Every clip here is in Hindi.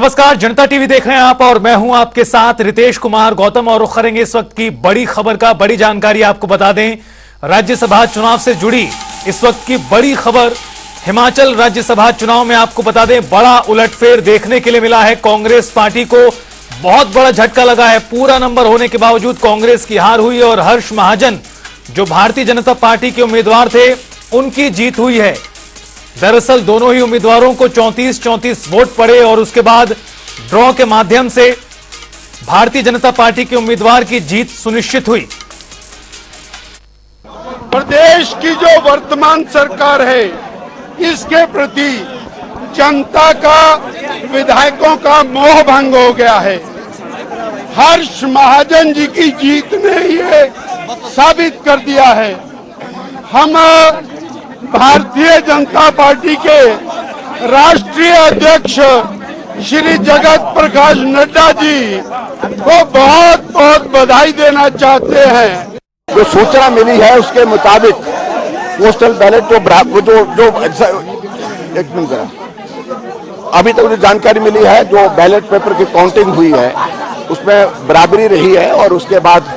नमस्कार, जनता टीवी देख रहे हैं आप और मैं हूं आपके साथ रितेश कुमार गौतम और रुख करेंगे इस वक्त की बड़ी खबर का। बड़ी जानकारी आपको बता दें, राज्यसभा चुनाव से जुड़ी इस वक्त की बड़ी खबर। हिमाचल राज्यसभा चुनाव में आपको बता दें बड़ा उलटफेर देखने के लिए मिला है। कांग्रेस पार्टी को बहुत बड़ा झटका लगा है। पूरा नंबर होने के बावजूद कांग्रेस की हार हुई और हर्ष महाजन जो भारतीय जनता पार्टी के उम्मीदवार थे उनकी जीत हुई है। दरअसल दोनों ही उम्मीदवारों को 34-34 वोट पड़े और उसके बाद ड्रॉ के माध्यम से भारतीय जनता पार्टी के उम्मीदवार की जीत सुनिश्चित हुई। प्रदेश की जो वर्तमान सरकार है इसके प्रति जनता का, विधायकों का मोह भंग हो गया है। हर्ष महाजन जी की जीत ने ये साबित कर दिया है। हम भारतीय जनता पार्टी के राष्ट्रीय अध्यक्ष श्री जगत प्रकाश नड्डा जी को बहुत बहुत बधाई देना चाहते हैं। जो सूचना मिली है उसके मुताबिक पोस्टल बैलेट जो एक मिनट जरा, अभी तक जो जानकारी मिली है, जो बैलेट पेपर की काउंटिंग हुई है उसमें बराबरी रही है और उसके बाद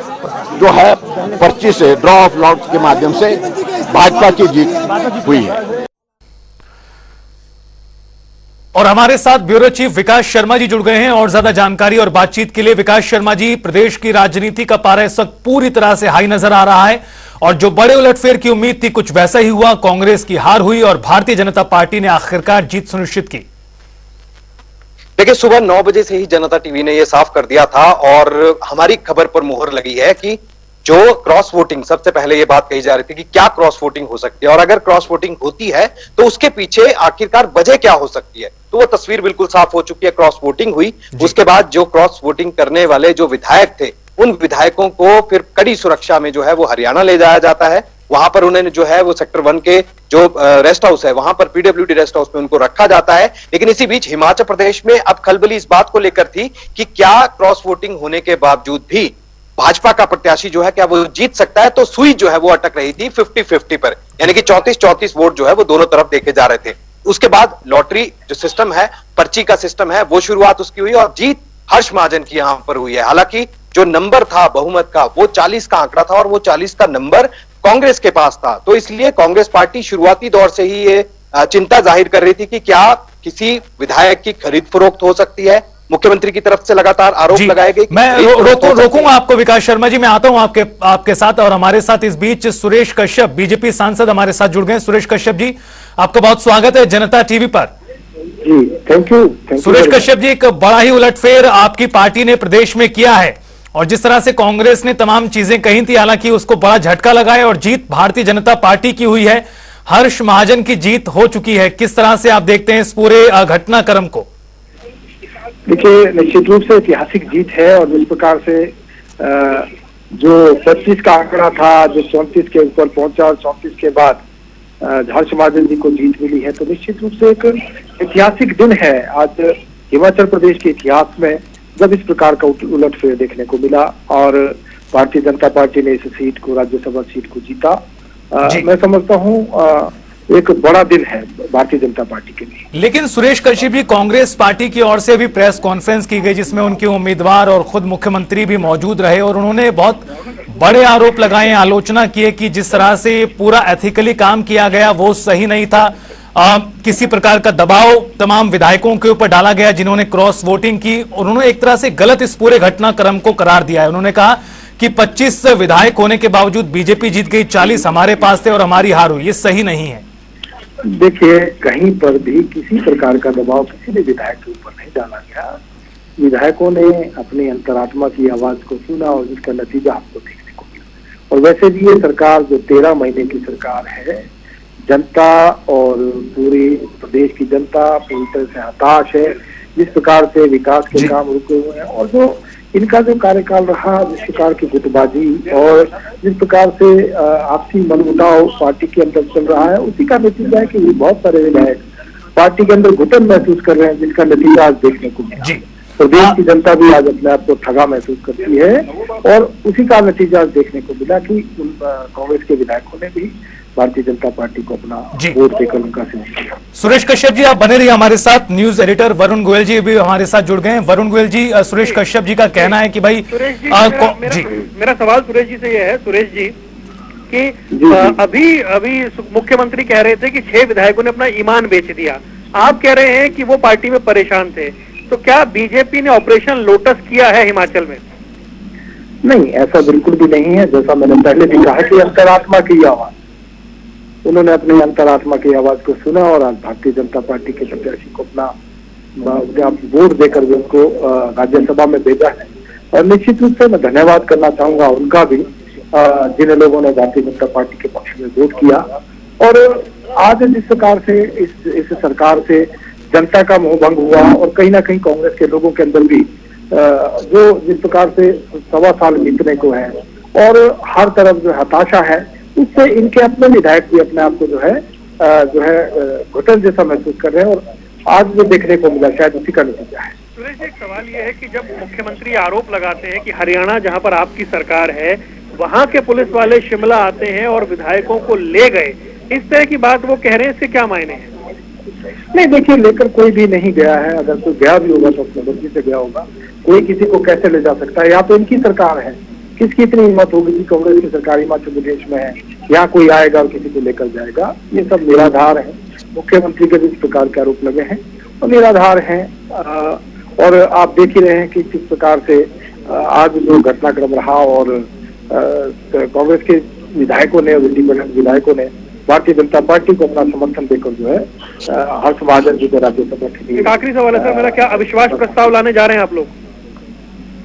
जो है पर्ची से ड्रॉ ऑफ लॉट के माध्यम से भाजपा की जीत हुई है। और हमारे साथ ब्यूरो चीफ विकास शर्मा जी जुड़ गए हैं और ज्यादा जानकारी और बातचीत के लिए। विकास शर्मा जी, प्रदेश की राजनीति का पारा इस वक्त पूरी तरह से हाई नजर आ रहा है और जो बड़े उलटफेर की उम्मीद थी कुछ वैसा ही हुआ। कांग्रेस की हार हुई और भारतीय जनता पार्टी ने आखिरकार जीत सुनिश्चित की। देखिए, सुबह 9 बजे से ही जनता टीवी ने यह साफ कर दिया था और हमारी खबर पर मुहर लगी है कि जो क्रॉस वोटिंग, सबसे पहले ये बात कही जा रही थी कि क्या क्रॉस वोटिंग हो सकती है और अगर क्रॉस वोटिंग होती है तो उसके पीछे आखिरकार वजह क्या हो सकती है। तो वो तस्वीर बिल्कुल साफ हो चुकी है। क्रॉस वोटिंग हुई, उसके बाद जो क्रॉस वोटिंग करने वाले जो विधायक थे उन विधायकों को फिर कड़ी सुरक्षा में जो है वो हरियाणा ले जाया जाता है। वहां पर उन्हें जो है वो सेक्टर 1 के जो रेस्ट हाउस है वहां पर पीडब्ल्यूडी रेस्ट हाउस में उनको रखा जाता है। लेकिन इसी बीच हिमाचल प्रदेश में अब खलबली इस बात को लेकर थी कि क्या क्रॉस वोटिंग होने के बावजूद भी भाजपा का प्रत्याशी जो है क्या वो जीत सकता है। तो सुई जो है वो अटक रही थी 50-50 पर, यानी कि 34-34 वोट जो है वो दोनों तरफ देखे जा रहे थे। उसके बाद लॉटरी जो सिस्टम है, पर्ची का सिस्टम है, वो शुरुआत उसकी हुई और जीत हर्ष महाजन की यहां पर हुई है। हालांकि जो नंबर था बहुमत का वो 40 का आंकड़ा था और वो 40 का नंबर कांग्रेस के पास था। तो इसलिए कांग्रेस पार्टी शुरुआती दौर से ही ये चिंता जाहिर कर रही थी कि क्या किसी विधायक की खरीद फरोख्त हो सकती है। मुख्यमंत्री की तरफ से लगातार आरोप लगाए गए। मैं रोकूंगा आपको विकास शर्मा जी, मैं आता हूं आपके साथ। और हमारे साथ इस बीच सुरेश कश्यप, बीजेपी सांसद हमारे साथ जुड़ गए। सुरेश कश्यप जी, आपका बहुत स्वागत है जनता टीवी पर। जी, थैंक यू। सुरेश कश्यप जी, एक बड़ा ही उलटफेर आपकी पार्टी ने प्रदेश में किया है और जिस तरह से कांग्रेस ने तमाम चीजें कही थी, हालांकि उसको बड़ा झटका लगा है और जीत भारतीय जनता पार्टी की हुई है। हर्ष महाजन की जीत हो चुकी है। किस तरह से आप देखते हैं इस पूरे घटनाक्रम को? देखिए, निश्चित रूप से ऐतिहासिक जीत है और जिस प्रकार से जो 25 का आंकड़ा था जो 34 के ऊपर पहुंचा और 34 के बाद हर्ष महाजन जी को जीत मिली है, तो निश्चित रूप से एक ऐतिहासिक दिन है आज हिमाचल प्रदेश के इतिहास में जब इस प्रकार का उलटफेर देखने को मिला और भारतीय जनता पार्टी ने इस सीट को, राज्यसभा सीट को जीता। मैं समझता हूँ एक बड़ा दिन है भारतीय जनता पार्टी के लिए। लेकिन सुरेश कश्यप जी, कांग्रेस पार्टी की ओर से भी प्रेस कॉन्फ्रेंस की गई जिसमें उनके उम्मीदवार और खुद मुख्यमंत्री भी मौजूद रहे और उन्होंने बहुत बड़े आरोप लगाए, आलोचना की कि जिस तरह से पूरा एथिकली काम किया गया वो सही नहीं था। किसी प्रकार का दबाव तमाम विधायकों के ऊपर डाला गया जिन्होंने क्रॉस वोटिंग की। उन्होंने एक तरह से गलत इस पूरे घटनाक्रम को करार दिया है। उन्होंने कहा कि 25 विधायक होने के बावजूद बीजेपी जीत गई, 40 हमारे पास थे और हमारी हार हुई। ये सही नहीं है। देखिए, कहीं पर भी किसी प्रकार का दबाव किसी भी विधायक के ऊपर नहीं डाला गया। विधायकों ने अपनी अंतरात्मा की आवाज को सुना और जिसका नतीजा आपको देखने को मिला। और वैसे भी ये सरकार जो 13 महीने की सरकार है, जनता और पूरी प्रदेश की जनता पूरी तरह से हताश है जिस प्रकार से विकास के काम रुके हुए हैं और जो इनका जो कार्यकाल रहा, जिस प्रकार की गुटबाजी और जिस प्रकार से आपसी मनमुटाव पार्टी के अंदर चल रहा है, उसी का नतीजा है कि बहुत सारे विधायक पार्टी के अंदर घुटन महसूस कर रहे हैं जिसका नतीजा आज देखने को मिला। प्रदेश की जनता भी आज अपने आप को ठगा महसूस करती है और उसी का नतीजा देखने को मिला कि कांग्रेस के विधायकों ने भी भारतीय जनता पार्टी को अपना जी। वोट देकर उनका आशीर्वाद किया। सुरेश कश्यप जी, आप बने रहिए हमारे साथ। न्यूज एडिटर वरुण गोयल जी भी हमारे साथ जुड़ गए हैं। वरुण गोयल जी, सुरेश कश्यप जी का कहना है कि भाई सुरेश जी, जी मेरा सवाल सुरेश जी से यह है, सुरेश जी, कि जी। अभी मुख्यमंत्री कह रहे थे कि 6 विधायकों ने अपना ईमान बेच दिया। आप कह रहे हैं कि वो पार्टी में परेशान थे, तो क्या बीजेपी ने ऑपरेशन लोटस किया है हिमाचल में? नहीं, ऐसा बिल्कुल भी नहीं है। जैसा मैंने पहले भी कहा कि अंतरात्मा की आवाज, उन्होंने अपनी अंतरात्मा की आवाज को सुना और आज भारतीय जनता पार्टी के प्रत्याशी को अपना वोट देकर भी उनको राज्यसभा में भेजा है। और निश्चित रूप से मैं धन्यवाद करना चाहूंगा उनका भी, जिन लोगों ने भारतीय जनता पार्टी के पक्ष में वोट किया। और आज जिस प्रकार से इस सरकार से जनता का मोह भंग हुआ और कहीं ना कहीं कांग्रेस के लोगों के अंदर भी जो जिस प्रकार से 1.25 साल बीतने को है और हर तरफ जो हताशा है, उससे इनके अपने विधायक भी अपने आप को जो है घुटन जैसा महसूस कर रहे हैं। और आज जो देखने को मिला शायद उसी का नतीजा है। सुरेश जी, एक सवाल ये है कि जब मुख्यमंत्री आरोप लगाते हैं कि हरियाणा जहां पर आपकी सरकार है, वहां के पुलिस वाले शिमला आते हैं और विधायकों को ले गए, इस तरह की बात वो कह रहे हैं, इसके क्या मायने हैं? नहीं, देखिए, लेकर कोई भी नहीं गया है। अगर कोई गया भी होगा तो अपने मर्जी से गया होगा। कोई किसी को कैसे ले जा सकता है? यहाँ तो इनकी सरकार है। किसकी इतनी हिम्मत होगी कि कांग्रेस की सरकार हिमाचल प्रदेश में है, यहाँ कोई आएगा और किसी को लेकर जाएगा? ये सब निराधार है। मुख्यमंत्री के भी इस प्रकार के आरोप लगे हैं और निराधार हैं। और आप देख ही रहे हैं कि किस प्रकार से आज जो घटनाक्रम रहा और कांग्रेस के विधायकों ने और इंडिपेंडेंट विधायकों ने भारतीय जनता पार्टी को अपना समर्थन देकर जो है हर्ष महाजन जी को राज्यसभा के लिए। एक आखिरी सवाल है सर मेरा, क्या अविश्वास प्रस्ताव लाने जा रहे हैं आप लोग?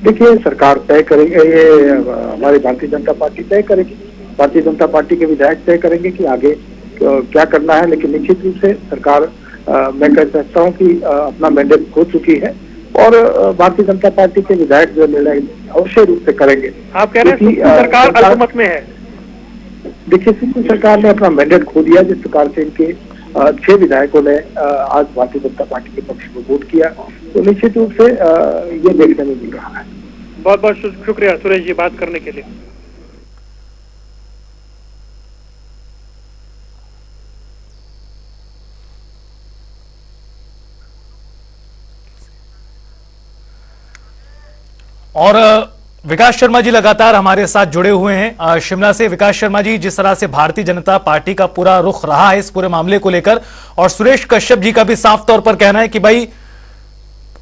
देखिए, सरकार तय करेंगे, ये हमारी भारतीय जनता पार्टी तय करेगी। भारतीय जनता पार्टी के विधायक तय करेंगे कि आगे क्या करना है। लेकिन निश्चित रूप से सरकार, मैं कह सकता हूँ कि अपना मैंडेट खो चुकी है और भारतीय जनता पार्टी के विधायक जो निर्णय अवश्य रूप से करेंगे। आप कह रहे हैं सरकार अल्पमत में है? देखिए, सिंध सरकार ने अपना मैंडेट खो दिया। जिस प्रकार से इनके 6 विधायकों ने आज भारतीय जनता पार्टी के पक्ष में वोट किया, तो निश्चित रूप से ये देखने में मिल रहा है। बहुत बहुत शुक्रिया सुरेश जी बात करने के लिए। और विकास शर्मा जी लगातार हमारे साथ जुड़े हुए हैं शिमला से। विकास शर्मा जी, जिस तरह से भारतीय जनता पार्टी का पूरा रुख रहा है इस पूरे मामले को लेकर, और सुरेश कश्यप जी का भी साफ तौर पर कहना है कि भाई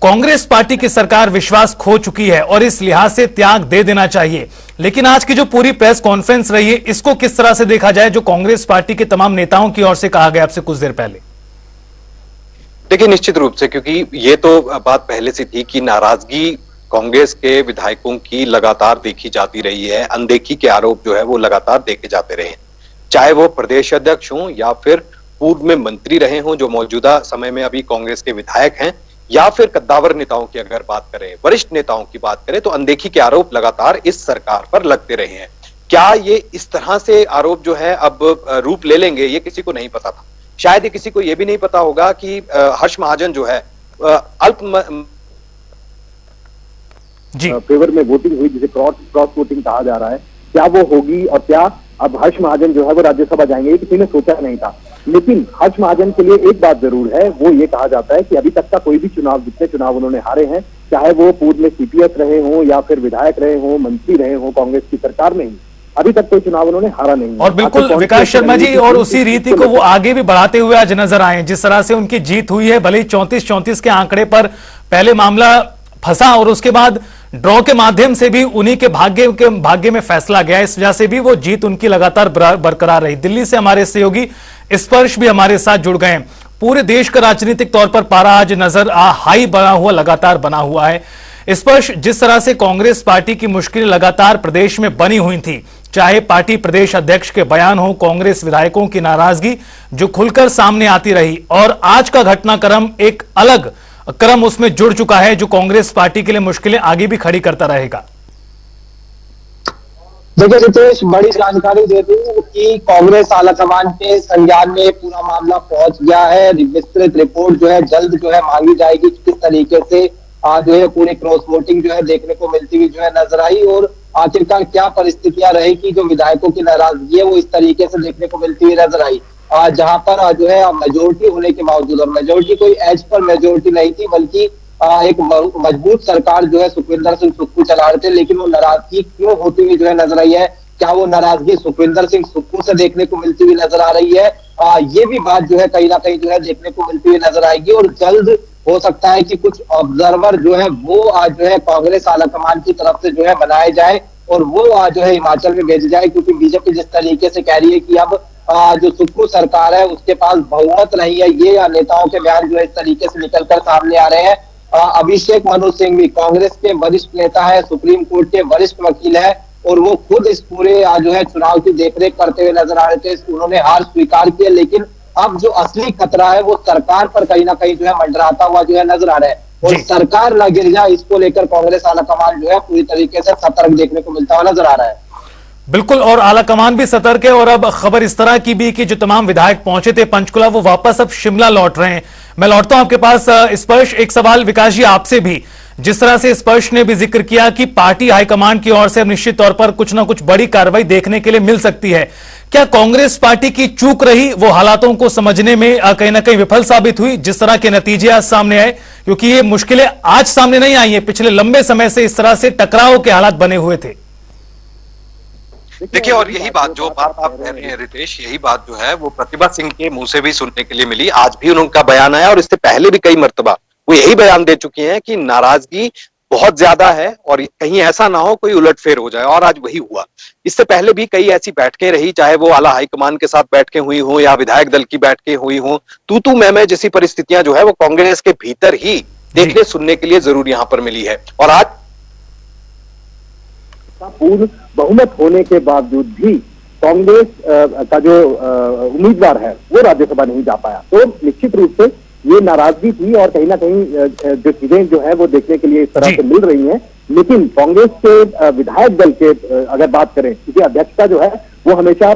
कांग्रेस पार्टी की सरकार विश्वास खो चुकी है और इस लिहाज से त्याग दे देना चाहिए, लेकिन आज की जो पूरी प्रेस कॉन्फ्रेंस रही है, इसको किस तरह से देखा जाए जो कांग्रेस पार्टी के तमाम नेताओं की ओर से कहा गया आपसे कुछ देर पहले? देखिए, निश्चित रूप से, क्योंकि ये तो बात पहले से थी कि नाराजगी कांग्रेस के विधायकों की लगातार देखी जाती रही है। अनदेखी के आरोप जो है वो लगातार देखे जाते रहे हैं, चाहे वो प्रदेश अध्यक्ष हों या फिर पूर्व में मंत्री रहे हों जो मौजूदा समय में अभी कांग्रेस के विधायक हैं, या फिर कद्दावर नेताओं की अगर बात करें, वरिष्ठ नेताओं की बात करें, तो अनदेखी के आरोप लगातार इस सरकार पर लगते रहे हैं। क्या ये इस तरह से आरोप जो है अब रूप ले लेंगे, ये किसी को नहीं पता था। शायद ये किसी को ये भी नहीं पता होगा कि हर्ष महाजन जो है फेवर में वोटिंग हुई, जिसे क्रॉस वोटिंग कहा जा रहा है, क्या वो होगी और क्या अब हर्ष महाजन जो है वो राज्यसभा जाएंगे, ये किसी ने सोचा नहीं था। लेकिन हर्ष महाजन के लिए एक बात जरूर है, वो ये कहा जाता है कि अभी तक का कोई भी चुनाव, जितने चुनाव उन्होंने हारे हैं, चाहे वो पूर्व में सीपीएस रहे हों या फिर विधायक रहे हों, मंत्री रहे हों कांग्रेस की सरकार में ही, अभी तक कोई चुनाव उन्होंने हारा नहीं। और बिल्कुल विकास शर्मा जी, और उसी रीति को वो आगे भी बढ़ाते हुए आज नजर आए। जिस तरह से उनकी जीत हुई है, भले ही 34-34 के आंकड़े पर पहले मामला फंसा और उसके बाद ड्रॉ के माध्यम से भी उन्हीं के भाग्य में फैसला गया, इस वजह से भी वो जीत उनकी लगातार बरकरार रही। दिल्ली से हमारे सहयोगी स्पर्श भी हमारे साथ जुड़ गए हैं। पूरे देश का राजनीतिक तौर पर पारा आज नजर हाई बना हुआ, लगातार बना हुआ है। स्पर्श, जिस तरह से कांग्रेस पार्टी की मुश्किलें लगातार प्रदेश में बनी हुई थी, चाहे पार्टी प्रदेश अध्यक्ष के बयान हो, कांग्रेस विधायकों की नाराजगी जो खुलकर सामने आती रही, और आज का घटनाक्रम एक अलग क्रम उसमें जुड़ चुका है जो कांग्रेस पार्टी के लिए मुश्किलें आगे भी खड़ी करता रहेगा। देखिए रितेश, बड़ी जानकारी दे दूं कि कांग्रेस आलाकमान के संज्ञान में पूरा मामला पहुंच गया है। विस्तृत रिपोर्ट जो है जल्द जो है मांगी जाएगी, किस तरीके से जो है पूरे क्रॉस वोटिंग जो है देखने को मिलती हुई जो है नजर आई। और आखिरकार क्या परिस्थितियां रही कि जो विधायकों की नाराजगी है वो इस तरीके से देखने को मिलती हुई नजर आई, जहां पर जो है मेजोरिटी होने के बावजूद, और मेजोरिटी कोई एज पर मेजोरिटी नहीं थी, बल्कि एक मजबूत सरकार जो है सुखविंदर सिंह सुक्खू चला रहे थे, लेकिन वो नाराजगी क्यों होती हुई जो है नजर आई है, क्या वो नाराजगी सुखविंदर सिंह सुक्खू से देखने को मिलती हुई नजर आ रही है, ये भी बात जो है कहीं ना कहीं जो है देखने को मिलती हुई नजर आएगी। और जल्द हो सकता है कि कुछ ऑब्जर्वर जो है वो आज जो है कांग्रेस आलाकमान की तरफ से जो है बनाए जाए और वो आज जो है हिमाचल में भेजे जाए, क्योंकि बीजेपी जिस तरीके से कह रही है कि अब जो सुक्खू सरकार है उसके पास बहुमत नहीं है, ये नेताओं के बयान जो है इस तरीके से निकलकर सामने आ रहे हैं। अभिषेक मनु सिंह भी कांग्रेस के वरिष्ठ नेता है, सुप्रीम कोर्ट के वरिष्ठ वकील है, और वो खुद इस पूरे जो है चुनाव की देखरेख करते हुए नजर आ रहे थे। उन्होंने हार स्वीकार किया, लेकिन अब जो असली खतरा है वो सरकार पर कहीं ना कहीं जो है मंडराता हुआ जो है नजर आ रहा है, और सरकार न गिर जाए इसको लेकर कांग्रेस आलाकमान जो है पूरी तरीके से सतर्क देखने को मिलता हुआ नजर आ रहा है। बिल्कुल, और आलाकमान भी सतर्क है। और अब खबर इस तरह की भी कि जो तमाम विधायक पहुंचे थे पंचकुला वो वापस अब शिमला लौट रहे हैं। मैं लौटता हूं आपके पास स्पर्श, एक सवाल विकास जी आपसे भी, जिस तरह से स्पर्श ने भी जिक्र किया कि पार्टी हाईकमान की ओर से अब निश्चित तौर पर कुछ ना कुछ बड़ी कार्रवाई देखने के लिए मिल सकती है, क्या कांग्रेस पार्टी की चूक रही, वो हालातों को समझने में कहीं ना कहीं विफल साबित हुई जिस तरह के नतीजे आज सामने आए? क्योंकि ये मुश्किलें आज सामने नहीं आई है, पिछले लंबे समय से इस तरह से टकराव के हालात बने हुए थे। देखिए, और यही बात जो बात आप कह रहे हैं रितेश, यही बात जो है वो प्रतिभा सिंह के मुंह से भी सुनने के लिए मिली। आज भी उनका बयान आया और इससे पहले भी कई मर्तबा वो यही बयान दे चुकी हैं कि नाराजगी बहुत ज्यादा है और कहीं ऐसा ना हो कोई उलटफेर हो जाए, और आज वही हुआ। इससे पहले भी कई ऐसी बैठकें रही, चाहे वो आला हाईकमान के साथ बैठकें हुई हो या विधायक दल की बैठकें हुई हो, तू मैं जैसी परिस्थितियां जो है वो कांग्रेस के भीतर ही देखने सुनने के लिए जरूर यहां पर मिली है। और आज पूर्ण बहुमत होने के बावजूद भी कांग्रेस का जो उम्मीदवार है वो राज्यसभा नहीं जा पाया, तो निश्चित रूप से ये नाराजगी थी और कहीं ना कहीं जो चीजें जो है वो देखने के लिए इस तरह से मिल रही हैं। लेकिन कांग्रेस के विधायक दल के अगर बात करें, क्योंकि अध्यक्षता जो है वो हमेशा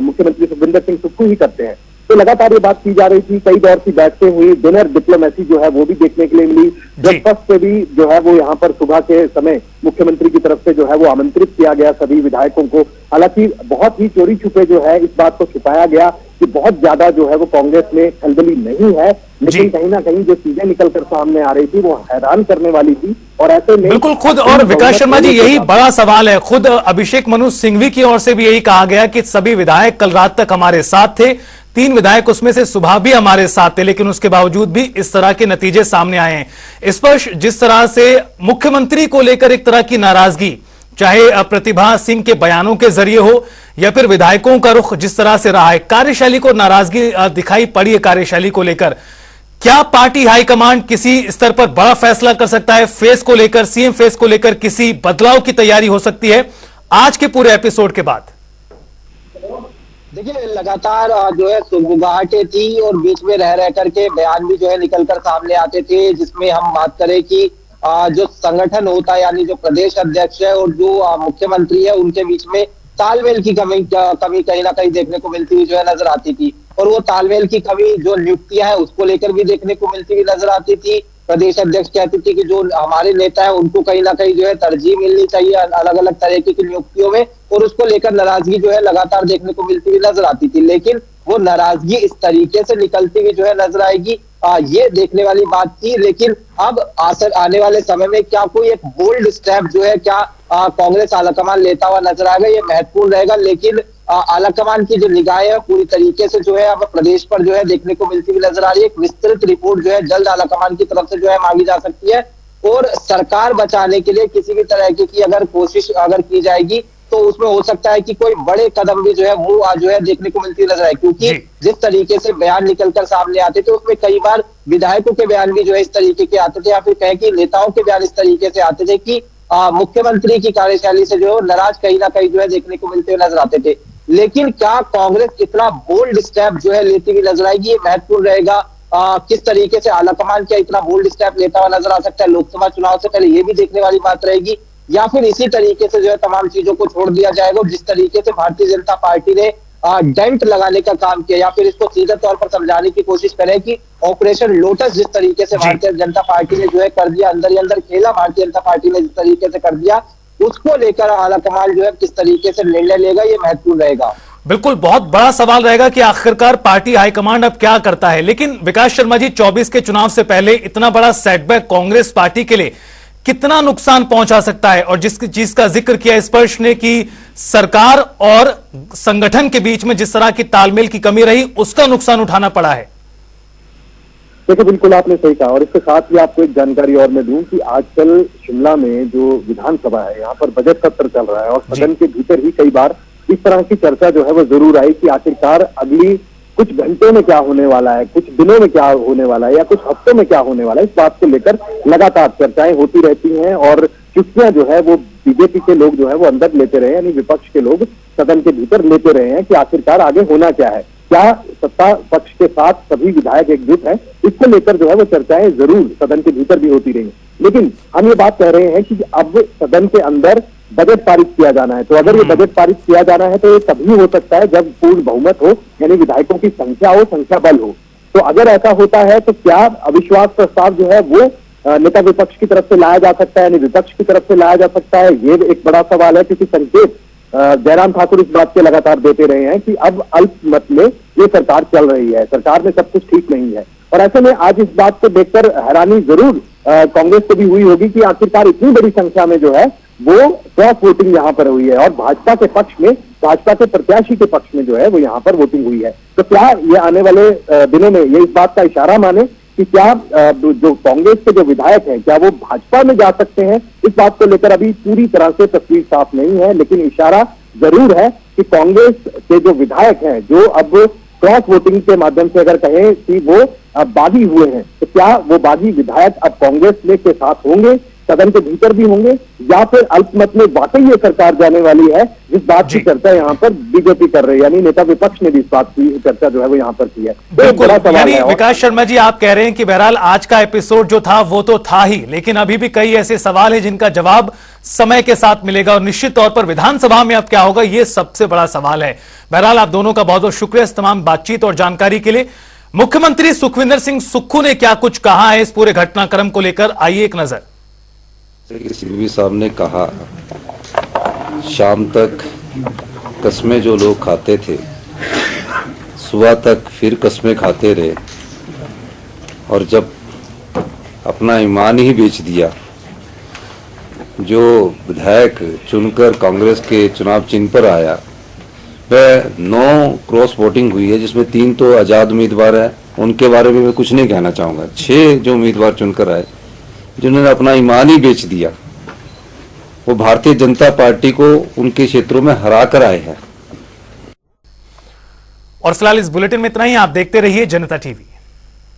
मुख्यमंत्री सुखविंदर सिंह सुक्खू ही करते हैं, तो लगातार ये बात की जा रही थी, कई दौर की बैठकें हुई, डिनर डिप्लोमेसी जो है वो भी देखने के लिए मिली। ब्रेकफास्ट पे भी जो है वो यहाँ पर सुबह के समय मुख्यमंत्री की तरफ से जो है वो आमंत्रित किया गया सभी विधायकों को। हालांकि बहुत ही चोरी छुपे जो है इस बात को छुपाया गया कि बहुत ज्यादा जो है वो कांग्रेस में खलबली नहीं है, लेकिन कहीं ना कहीं जो चीजें निकलकर सामने आ रही थी वो हैरान करने वाली थी। और ऐसे में बिल्कुल खुद, और विकास शर्मा जी यही बड़ा सवाल है, खुद अभिषेक मनु सिंघवी की ओर से भी यही कहा गया कि सभी विधायक कल रात तक हमारे साथ थे, 3 विधायक उसमें से सुबह भी हमारे साथ थे, लेकिन उसके बावजूद भी इस तरह के नतीजे सामने आए हैं। स्पर्श, जिस तरह से मुख्यमंत्री को लेकर एक तरह की नाराजगी, चाहे प्रतिभा सिंह के बयानों के जरिए हो या फिर विधायकों का रुख जिस तरह से रहा है, कार्यशैली को नाराजगी दिखाई पड़ी है कार्यशैली को लेकर, क्या पार्टी हाईकमान किसी स्तर पर बड़ा फैसला कर सकता है? फेस को लेकर, सीएम फेस को लेकर किसी बदलाव की तैयारी हो सकती है आज के पूरे एपिसोड के बाद? देखिए, लगातार जो है गुगाहटें थी और बीच में रह करके बयान भी जो है निकलकर सामने आते थे, जिसमें हम बात करें कि जो संगठन होता है यानी जो प्रदेश अध्यक्ष है और जो मुख्यमंत्री है उनके बीच में तालमेल की कमी कहीं ना कहीं देखने को मिलती हुई जो है नजर आती थी, और वो तालमेल की कमी जो नियुक्तियां है उसको लेकर भी देखने को मिलती हुई नजर आती थी। प्रदेश अध्यक्ष कहती थी कि जो हमारे नेता है उनको कहीं ना कहीं जो है तरजीह मिलनी चाहिए अलग अलग तरीके की नियुक्तियों में, और उसको लेकर नाराजगी जो है लगातार देखने को मिलती हुई नजर आती थी। लेकिन वो नाराजगी इस तरीके से निकलती हुई जो है नजर आएगी, ये देखने वाली बात थी। लेकिन अब आने वाले समय में क्या कोई एक बोल्ड स्टेप जो है क्या कांग्रेस आलाकमान लेता हुआ नजर आएगा, ये महत्वपूर्ण रहेगा। लेकिन आलाकमान की जो निगाहें है पूरी तरीके से जो है अब प्रदेश पर जो है देखने को मिलती हुई नजर आ रही है। एक विस्तृत रिपोर्ट जो है जल्द आलाकमान की तरफ से जो है मांगी जा सकती है, और सरकार बचाने के लिए किसी भी तरह की अगर कोशिश अगर की जाएगी तो उसमें हो सकता है कि कोई बड़े कदम भी जो है वो जो है देखने को मिलती नजर आए, क्योंकि जिस तरीके से बयान निकलकर सामने आते थे उसमें कई बार विधायकों के बयान भी जो है इस तरीके के आते थे, या फिर कहें कि नेताओं के बयान इस तरीके से आते थे कि मुख्यमंत्री की कार्यशैली से जो नाराज कहीं ना कहीं जो है देखने को मिलते हुए नजर आते थे। लेकिन क्या कांग्रेस इतना बोल्ड स्टेप जो है लेती हुई नजर आएगी, ये महत्वपूर्ण रहेगा। किस तरीके से आलाकमान क्या इतना बोल्ड स्टेप लेता हुआ नजर आ सकता है लोकसभा चुनाव से पहले, ये भी देखने वाली बात रहेगी। या फिर इसी तरीके से जो है तमाम चीजों को छोड़ दिया जाएगा, जिस तरीके से भारतीय जनता पार्टी ने डेंट लगाने का काम किया, या फिर इसको सीधे तौर पर समझाने की कोशिश करें कि ऑपरेशन लोटस जिस तरीके से भारतीय जनता पार्टी ने जो है कर दिया, अंदर ही अंदर खेला भारतीय जनता पार्टी ने जिस तरीके से कर दिया, उसको लेकर आलाकमान जो है किस तरीके से निर्णय लेगा, ये महत्वपूर्ण रहेगा। बिल्कुल, बहुत बड़ा सवाल रहेगा कि आखिरकार पार्टी हाईकमांड अब क्या करता है। लेकिन विकास शर्मा जी, 24 के चुनाव से पहले इतना बड़ा सेटबैक कांग्रेस पार्टी के लिए कितना नुकसान पहुंचा सकता है? और जिसकी चीज का जिक्र किया स्पर्श ने कि सरकार और संगठन के बीच में जिस तरह की तालमेल की कमी रही, उसका नुकसान उठाना पड़ा है। देखिए, बिल्कुल आपने सही कहा। और इसके साथ ही आपको एक जानकारी और मैं दूं कि आजकल शिमला में जो विधानसभा है, यहाँ पर बजट सत्र चल रहा है और सदन के भीतर ही कई बार इस तरह की चर्चा जो है वो जरूर आई कि आखिरकार अगली कुछ घंटों में क्या होने वाला है, कुछ दिनों में क्या होने वाला है या कुछ हफ्तों में क्या होने वाला है। इस बात को लेकर लगातार चर्चाएं होती रहती हैं और चुटकियां जो है वो बीजेपी के लोग जो है वो अंदर लेते रहे, यानी विपक्ष के लोग सदन के भीतर लेते रहे हैं कि आखिरकार आगे होना क्या है, क्या सत्ता पक्ष के साथ सभी विधायक एकजुट हैं। इसको लेकर जो है वो चर्चाएं जरूर सदन के भीतर भी होती रही। लेकिन हम ये बात कह रहे हैं कि अब सदन के अंदर बजट पारित किया जाना है, तो अगर ये बजट पारित किया जाना है तो ये तभी हो सकता है जब पूर्ण बहुमत हो, यानी विधायकों की संख्या हो, संख्या बल हो। तो अगर ऐसा होता है तो क्या अविश्वास प्रस्ताव जो है वो नेता विपक्ष की तरफ से लाया जा सकता है, यानी विपक्ष की तरफ से लाया जा सकता है? ये एक बड़ा सवाल है, क्योंकि संकेत जयराम ठाकुर इस बात के लगातार देते रहे हैं कि अब अल्पमत में ये सरकार चल रही है, सरकार में सब कुछ ठीक नहीं है। और ऐसे में आज इस बात को देखकर हैरानी जरूर कांग्रेस को भी हुई होगी कि आखिरकार इतनी बड़ी संख्या में जो है वो क्रॉस वोटिंग यहाँ पर हुई है और भाजपा के पक्ष में, भाजपा के प्रत्याशी के पक्ष में जो है वो यहाँ पर वोटिंग हुई है। तो क्या ये आने वाले दिनों में ये इस बात का इशारा माने कि क्या जो कांग्रेस के जो विधायक हैं क्या वो भाजपा में जा सकते हैं? इस बात को लेकर अभी पूरी तरह से तस्वीर साफ नहीं है, लेकिन इशारा जरूर है कि कांग्रेस के जो विधायक हैं जो अब क्रॉस वोटिंग के माध्यम से अगर कहें कि वो बागी हुए हैं, तो क्या वो बागी विधायक अब कांग्रेस में के साथ होंगे, सदन के भीतर भी होंगे, या फिर अल्पमत में वाकई ये सरकार जाने वाली है, जिस बात की चर्चा यहाँ पर बीजेपी कर रही है, यानी नेता विपक्ष ने भी इस बात की चर्चा जो है वो यहाँ पर की है। बिल्कुल, यानी विकास शर्मा जी, आप कह रहे हैं कि बहरहाल आज का एपिसोड जो था वो तो था ही, लेकिन अभी भी कई ऐसे सवाल हैं जिनका जवाब समय के साथ मिलेगा और निश्चित तौर पर विधानसभा में अब क्या होगा ये सबसे बड़ा सवाल है। बहरहाल आप दोनों का बहुत बहुत शुक्रिया इस तमाम बातचीत और जानकारी के लिए। मुख्यमंत्री सुखविंदर सिंह सुक्खू ने क्या कुछ कहा है इस पूरे घटनाक्रम को लेकर, आइए एक नजर। सिंघवी साहब ने कहा, शाम तक कस्में जो लोग खाते थे सुबह तक फिर कस्में खाते रहे और जब अपना ईमान ही बेच दिया, जो विधायक चुनकर कांग्रेस के चुनाव चिन्ह पर आया वह 9 क्रॉस वोटिंग हुई है, जिसमें 3 तो आजाद उम्मीदवार है, उनके बारे में मैं कुछ नहीं कहना चाहूँगा। 6 जो उम्मीदवार चुनकर आए जिन्होंने अपना ईमान ही बेच दिया, वो भारतीय जनता पार्टी को उनके क्षेत्रों में हरा कर आए हैं। और फिलहाल इस बुलेटिन में इतना ही। आप देखते रहिए जनता टीवी।